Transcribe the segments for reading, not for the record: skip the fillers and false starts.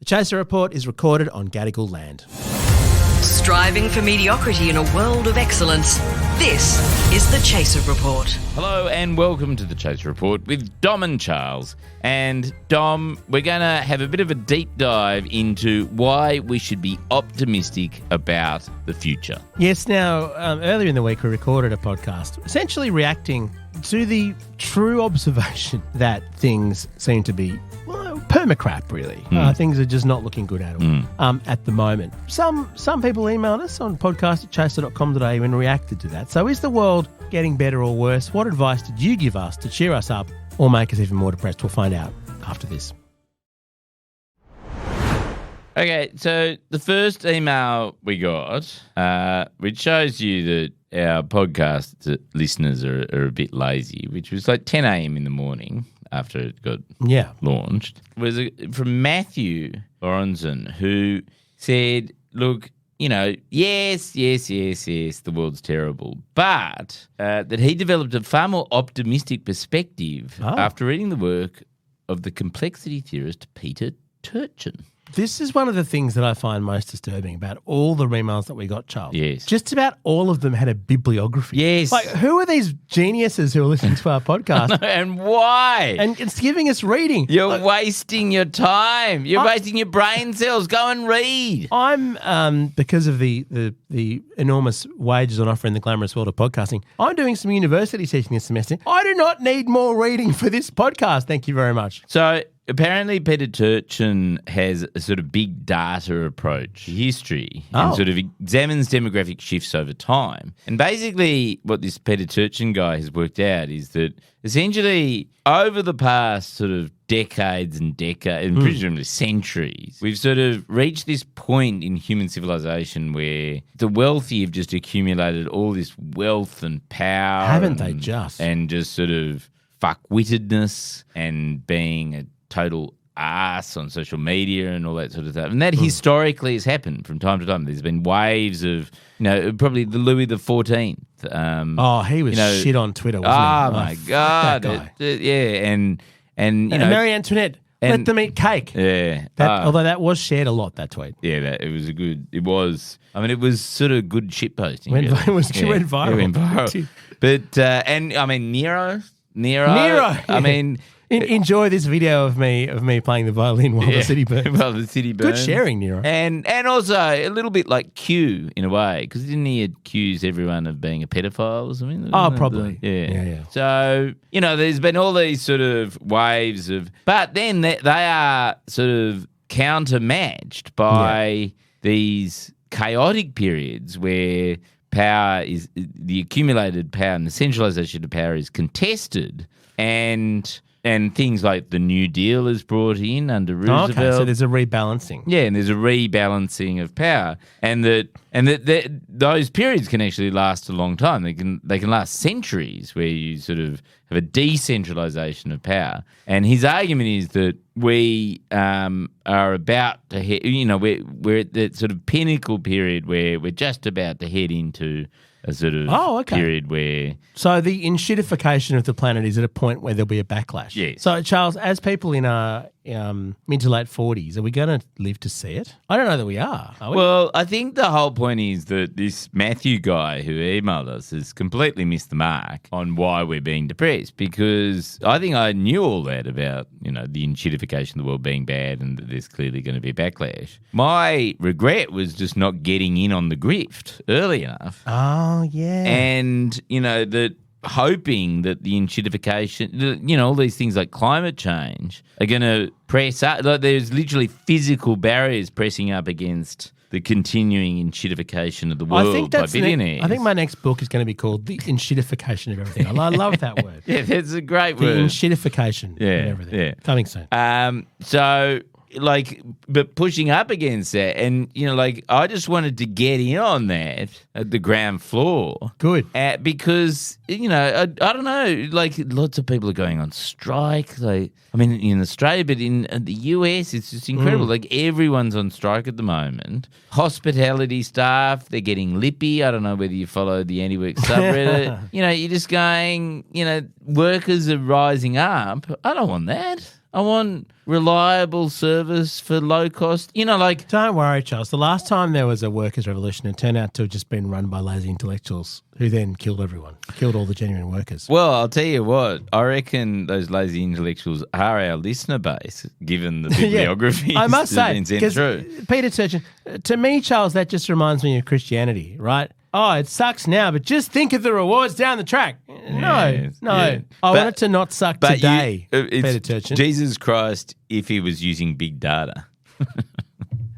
The Chaser Report is recorded on Gadigal land. Striving for mediocrity in a world of excellence. This is the Chaser Report. Hello and welcome to the Chaser Report with Dom and Charles. And Dom, we're going to have a bit of a deep dive into why we should be optimistic about the future. Yes, now, earlier in the week we recorded a podcast essentially reacting to the true observation that things seem to be permacrap, really. Things are just not looking good at all at the moment. Some people emailed us on podcast@chaser.com.au and reacted to that. So is the world getting better or worse? What advice did you give us to cheer us up or make us even more depressed? We'll find out after this. Okay, so the first email we got, which shows you that our podcast listeners are a bit lazy, which was like 10 a.m. in the morning after it got launched, was from Matthew Lorenzen, who said, look, yes, the world's terrible, but that he developed a far more optimistic perspective after reading the work of the complexity theorist Peter Turchin. This is one of the things that I find most disturbing about all the emails that we got, Charles. Yes. Just about all of them had a bibliography. Yes. Like, who are these geniuses who are listening to our podcast? And why? And it's giving us reading. You're wasting your time. You're wasting your brain cells. Go and read. I'm, because of the enormous wages on offer in the glamorous world of podcasting, I'm doing some university teaching this semester. I do not need more reading for this podcast. Thank you very much. So apparently Peter Turchin has a sort of big data approach to history and sort of examines demographic shifts over time. And basically what this Peter Turchin guy has worked out is that essentially over the past sort of decades and presumably centuries, we've sort of reached this point in human civilization where the wealthy have just accumulated all this wealth and power. Haven't they just? And just sort of fuck-wittedness and being a total ass on social media and all that sort of stuff. And that historically has happened from time to time. There's been waves of, probably the Louis XIV. He was shit on Twitter, wasn't he? Oh, my God. That guy. And Marie Antoinette, let them eat cake. Yeah. Although that was shared a lot, that tweet. Yeah, it was sort of good shit posting. It went viral. It went viral. But, Nero. Yeah. Enjoy this video of me playing the violin while the city burns. While the city burns. Good sharing, Nero. And also a little bit like Q in a way, because didn't he accuse everyone of being a pedophile or something? Oh, probably. Yeah. So, there's been all these sort of waves of, but then they are sort of countermatched by these chaotic periods where power is, the accumulated power and the centralisation of power is contested, and things like the New Deal is brought in under Roosevelt. Okay, so there's a rebalancing. Yeah, and there's a rebalancing of power, and that those periods can actually last a long time. They can last centuries, where you sort of have a decentralisation of power. And his argument is that we are about to head. We're at that sort of pinnacle period where we're just about to head into a sort of period where... So the enshitification of the planet is at a point where there'll be a backlash. Yes. So, Charles, as people in our mid to late 40s, are we going to live to see it? I don't know that we are we? Well, I think the whole point is that this Matthew guy who emailed us has completely missed the mark on why we're being depressed, because I think I knew all that about, the enshitification of the world being bad and that there's clearly going to be a backlash. My regret was just not getting in on the grift early enough. Oh, yeah. And, that hoping that the enshitification, all these things like climate change are going to press up. Like there's literally physical barriers pressing up against the continuing enshitification of the world by billionaires. I think my next book is going to be called The Enshitification of Everything. I love that word. Yeah, that's a great word. The Enshitification of Everything. Yeah. Coming soon. But pushing up against that, and I just wanted to get in on that at the ground floor. Good, because I don't know, lots of people are going on strike. In Australia, but in the US, it's just incredible. Like everyone's on strike at the moment. Hospitality staff, they're getting lippy. I don't know whether you follow the anti-work subreddit. You're just going. Workers are rising up. I don't want that. I want reliable service for low cost. You know, like Don't worry, Charles. The last time there was a workers' revolution, it turned out to have just been run by lazy intellectuals who then killed everyone, killed all the genuine workers. well, I'll tell you what. I reckon those lazy intellectuals are our listener base, given the bibliography. I must say, been sent because through. Peter Turchin, to me, Charles, that just reminds me of Christianity, right? Oh, it sucks now, but just think of the rewards down the track. No. Yeah. I But- want it to not suck But today, it's Peter Turchin. Jesus Christ, if he was using big data.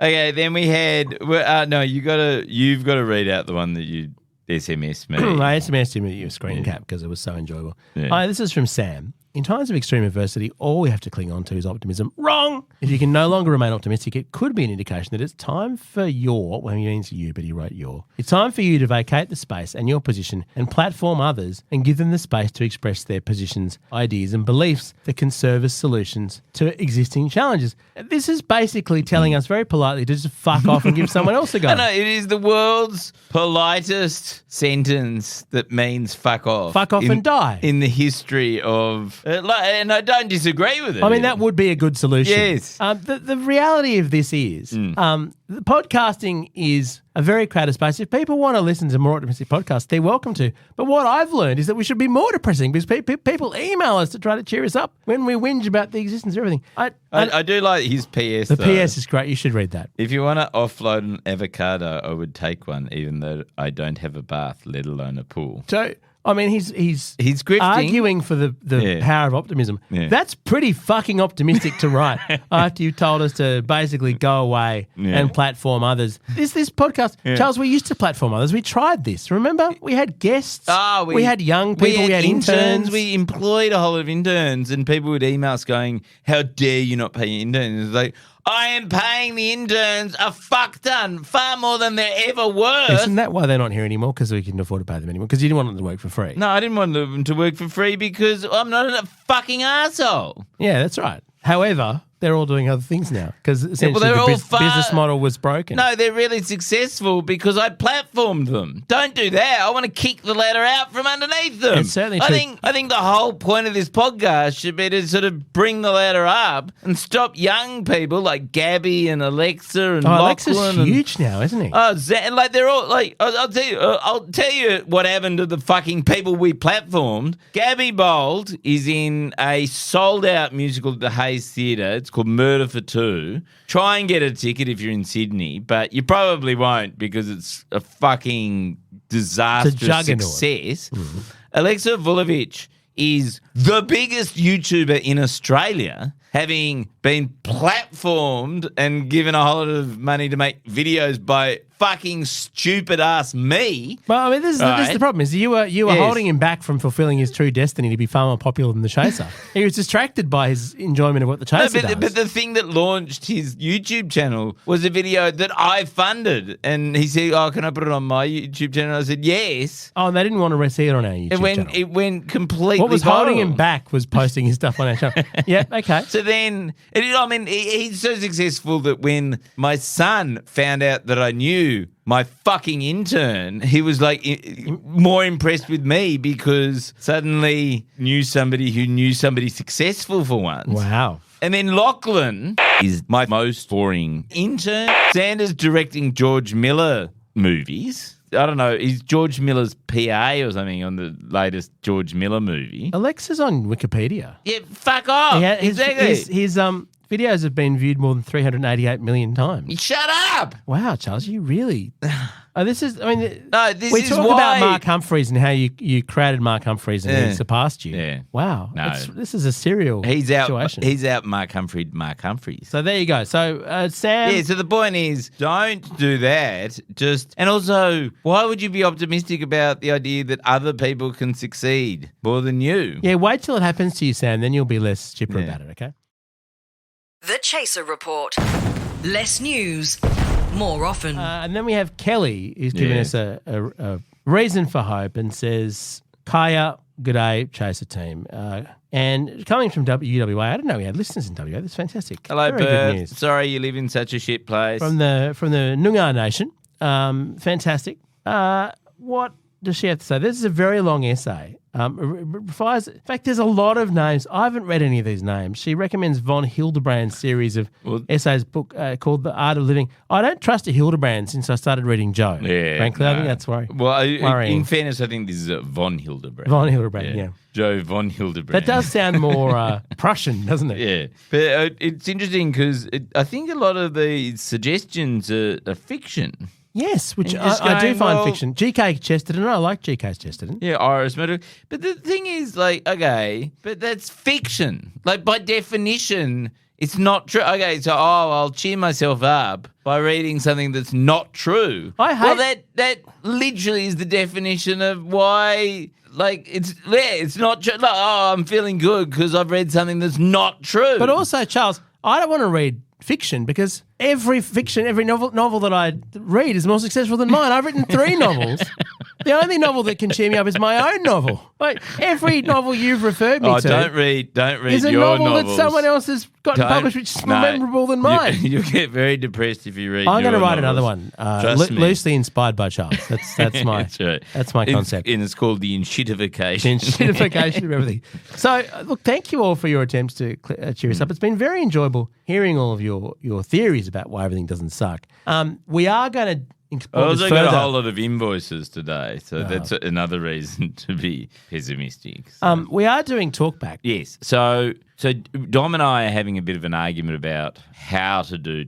Okay, then we had. You've got to read out the one that you SMS me. I SMS'd him with your screen cap because it was so enjoyable. Yeah. Hi, this is from Sam. In times of extreme adversity, all we have to cling on to is optimism. Wrong! If you can no longer remain optimistic, it could be an indication that it's time for well, he means you, but he wrote your. It's time for you to vacate the space and your position and platform others and give them the space to express their positions, ideas and beliefs that can serve as solutions to existing challenges. This is basically telling us very politely to just fuck off and give someone else a go. I know, it is the world's politest sentence that means fuck off. Fuck off and die. In the history of... and I don't disagree with it. I mean, that would be a good solution. Yes. The reality of this is the podcasting is a very crowded space. If people want to listen to more optimistic podcasts, they're welcome to. But what I've learned is that we should be more depressing because people email us to try to cheer us up when we whinge about the existence of everything. I do like his PS, The though. PS is great. You should read that. If you want to offload an avocado, I would take one, even though I don't have a bath, let alone a pool. So, I mean, he's grifting. arguing for the power of optimism. Yeah. That's pretty fucking optimistic to write after you told us to basically go away and platform others. This podcast, Charles, we used to platform others. We tried this. Remember? We had guests. We had young people. We had interns. We employed a whole lot of interns, and people would email us going, "How dare you not pay your interns?" It's like, I am paying the interns a fuck ton, far more than they're ever worth. Isn't that why they're not here anymore? Because we couldn't afford to pay them anymore. Because you didn't want them to work for free. No, I didn't want them to work for free because I'm not a fucking arsehole. Yeah, that's right. However, they're all doing other things now because essentially they're the all business model was broken. No, they're really successful because I platformed them. Don't do that. I want to kick the ladder out from underneath them. It's certainly I true. think the whole point of this podcast should be to sort of bring the ladder up and stop young people like Gabby and Alexa and Alexa's Lachlan huge now, isn't he? Like they're all like I'll tell you what happened to the fucking people we platformed. Gabby Bold is in a sold out musical at the Hayes Theatre. It's called Murder for Two. Try and get a ticket if you're in Sydney, but you probably won't because it's a fucking disastrous success. Mm-hmm. Alexa Vulovic is the biggest YouTuber in Australia, having been platformed and given a whole lot of money to make videos by fucking stupid ass me. Well, I mean, this is the problem: is you were holding him back from fulfilling his true destiny to be far more popular than the Chaser. He was distracted by his enjoyment of what the Chaser does. But the thing that launched his YouTube channel was a video that I funded, and he said, "Oh, can I put it on my YouTube channel?" I said, "Yes." Oh, and they didn't want to see it on our YouTube channel. It went completely. What was viral. holding him back was posting his stuff on our channel. Yeah, okay. So then, he's so successful that when my son found out that I knew my fucking intern, he was like more impressed with me because suddenly knew somebody who knew somebody successful for once. Wow. And then Lachlan is my most boring intern. Xander's directing George Miller movies. I don't know, he's George Miller's PA or something on the latest George Miller movie. Alexa's on Wikipedia. Yeah, fuck off. Exactly. His videos have been viewed more than 388 million times. Shut up! Wow, Charles, you really... this is why... about Mark Humphries and how you created Mark Humphries and he surpassed you. Yeah. Wow. No. This is a serial situation. He's out Mark Humphries. So there you go. So Sam... Yeah, so the point is, don't do that. And also, why would you be optimistic about the idea that other people can succeed more than you? Yeah, wait till it happens to you, Sam, then you'll be less chipper about it, okay? The Chaser Report. Less news, more often. And then we have Kelly, who's giving us a reason for hope and says, Kaya, g'day, Chaser team. And coming from UWA, I didn't know we had listeners in WA. That's fantastic. Hello, Very good news. Perth. Sorry you live in such a shit place. From the Noongar Nation. Fantastic. What does she have to say? This is a very long essay. In fact, there's a lot of names. I haven't read any of these names. She recommends von Hildebrand's series of essays book called The Art of Living. I don't trust a Hildebrand since I started reading Joe. Yeah, frankly, I think that's worrying. Well, in fairness, I think this is von Hildebrand. Von Hildebrand, yeah. Joe von Hildebrand. That does sound more Prussian, doesn't it? Yeah. But it's interesting because I think a lot of the suggestions are fiction. Yes, which I do find fiction. G.K. Chesterton, I like G.K. Chesterton. Yeah, Iris Murdoch. But the thing is, like, okay, but that's fiction. Like, by definition, it's not true. Okay, so, I'll cheer myself up by reading something that's not true. That literally is the definition of why, like, it's not true. Like, I'm feeling good because I've read something that's not true. But also, Charles, I don't want to read fiction because every novel that I read is more successful than mine. I've written 3 novels. The only novel that can cheer me up is my own novel. Like every novel you've referred me to. Don't read is a your novel novels. that someone else has gotten published, which is more memorable than mine. You'll get very depressed if you read. I'm going to write novels. another one, loosely inspired by Charles. That's my that's my concept. And it's called the Enshitification. Enshitification of everything. So, look, thank you all for your attempts to cheer us up. It's been very enjoyable hearing all of your theories about why everything doesn't suck. We are going to. I also got a whole lot of invoices today, so that's another reason to be pessimistic. So. We are doing talkback. Yes. So Dom and I are having a bit of an argument about how to do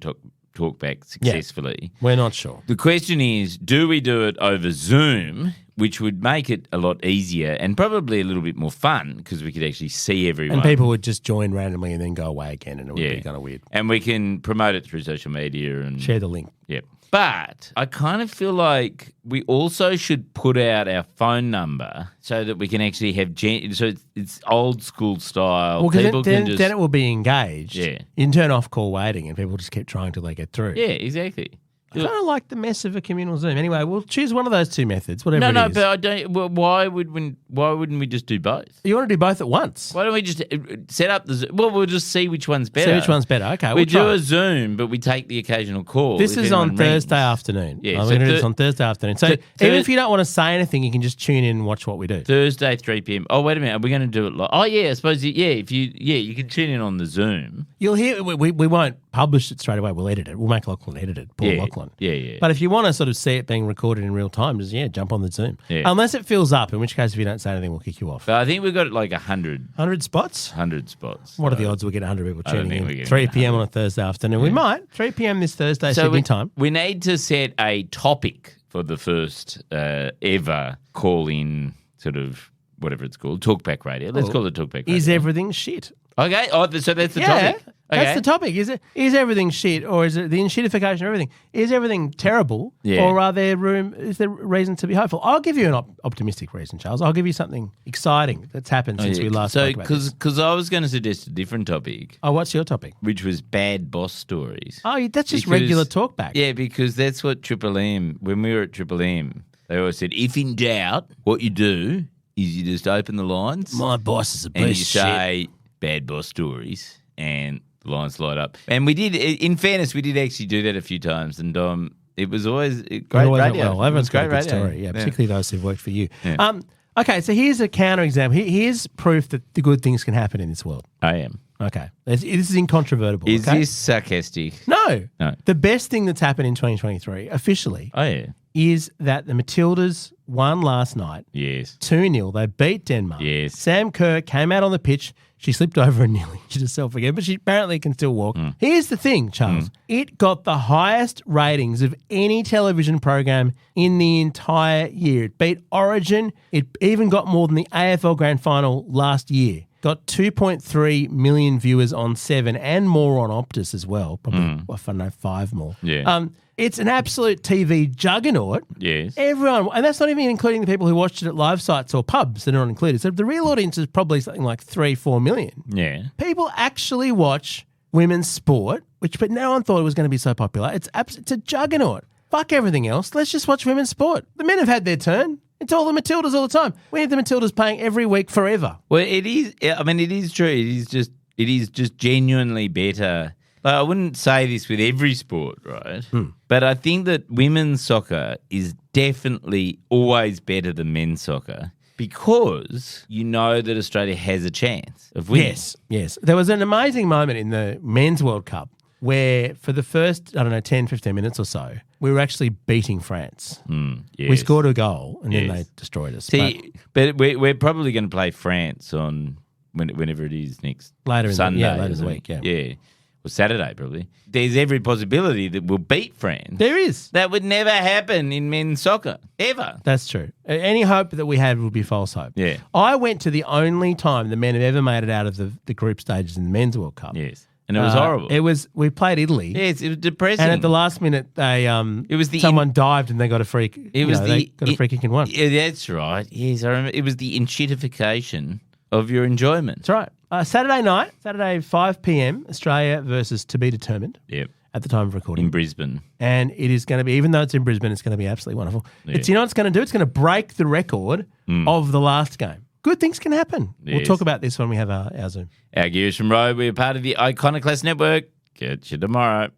talkback successfully. Yeah, we're not sure. The question is, do we do it over Zoom, which would make it a lot easier and probably a little bit more fun because we could actually see everyone. And people would just join randomly and then go away again and it would be kind of weird. And we can promote it through social media and share the link. Yep. But I kind of feel like we also should put out our phone number so that we can actually have so it's old school style. Well, because then it will be engaged. Yeah. You can turn off call waiting and people just keep trying till they get through. Yeah, exactly. I kind of like the mess of a communal Zoom. Anyway, we'll choose one of those 2 methods, whatever it is. No, but I don't. Well, why wouldn't we just do both? You want to do both at once? Why don't we just set up the Zoom? Well, we'll just see which one's better. See which one's better. Okay, we do a Zoom, but we take the occasional call. This is on Thursday afternoon. Yeah, I'm going to do this on Thursday afternoon. So even if you don't want to say anything, you can just tune in and watch what we do. Thursday, 3 p.m. Oh, wait a minute. Are we going to do it live? Oh, yeah. I suppose. If you can tune in on the Zoom. You'll hear. We won't publish it straight away. We'll edit it. We'll make Lachlan edit it. Paul Lachlan. Yeah. But if you want to sort of see it being recorded in real time, just jump on the Zoom. Yeah. Unless it fills up, in which case if you don't say anything, we'll kick you off. But I think we've got like 100. 100 spots? 100 spots. What are the odds we'll get 100 people tuning in? 3 3 p.m. on a Thursday afternoon. We might. 3 p.m. this Thursday, Sydney time. We need to set a topic for the first ever call-in sort of whatever it's called, talkback radio. Let's call it talkback radio. Is everything shit? Okay. Oh, so that's the topic. Okay. That's the topic. Is everything shit, or is it the enshitification of everything? Is everything terrible, or is there reason to be hopeful? I'll give you an optimistic reason, Charles. I'll give you something exciting that's happened since we last spoke about this. Because I was going to suggest a different topic. Oh, what's your topic? Which was bad boss stories. Oh, that's just regular talkback. Yeah, because that's what Triple M, when we were at Triple M, they always said, if in doubt, what you do is you just open the lines. My boss is a piece and of you shit. say bad boss stories and the lines light up. And we did, in fairness, we did actually do that a few times. And it was always great radio. Well, everyone's got a good radio. story. Yeah, particularly those who've worked for you. Yeah. Okay, so here's a counterexample. Here's proof that the good things can happen in this world. I am. Okay. This is incontrovertible. Is this sarcastic? No. The best thing that's happened in 2023, officially, is that the Matildas won last night. Yes. 2-0. They beat Denmark. Yes. Sam Kerr came out on the pitch. She slipped over and nearly injured herself again, but she apparently can still walk. Here's the thing, Charles. It got the highest ratings of any television program in the entire year. It beat Origin. It even got more than the AFL Grand Final last year. Got 2.3 million viewers on 7 and more on Optus as well. Probably, I don't know, 5 more. Yeah. It's an absolute TV juggernaut. Yes. Everyone, and that's not even including the people who watched it at live sites or pubs that are not included. So the real audience is probably something like 3-4 million. Yeah. People actually watch women's sport, but no one thought it was going to be so popular. It's a juggernaut. Fuck everything else. Let's just watch women's sport. The men have had their turn. It's all the Matildas all the time. We need the Matildas playing every week forever. Well, it is. I mean, it is true. It is just genuinely better Like, I wouldn't say this with every sport, right? But I think that women's soccer is definitely always better than men's soccer because you know that Australia has a chance of winning. Yes. There was an amazing moment in the Men's World Cup where for the first, 10, 15 minutes or so, we were actually beating France. Yes. We scored a goal and then Yes. they destroyed us. See, but we're probably going to play France on whenever it is next Later in the- Sunday. yeah, later in the isn't it? week, yeah. Yeah. Or Saturday, probably. There's every possibility that we'll beat France. There is. That would never happen in men's soccer, ever. That's true. Any hope that we had would be false hope. Yeah. I went to the only time the men have ever made it out of the group stages in the Men's World Cup. Yes. And it was horrible. We played Italy. Yes, it was depressing. And at the last minute, they someone dived and they got a free. They got a free kick and won. Yeah, that's right. Yes, I remember. It was the enshitification of your enjoyment. That's right. Saturday night, Saturday 5 p.m. Australia versus to be determined. Yep. At the time of recording In Brisbane. and it is going to be, even though it's in Brisbane, it's going to be absolutely wonderful. Yeah. It's, you know what it's going to do? It's going to break the record of the last game. Good things can happen. We'll Yes. talk about this when we have our Zoom. Our Gears from Road, we're part of the Iconoclast Network. Catch you tomorrow.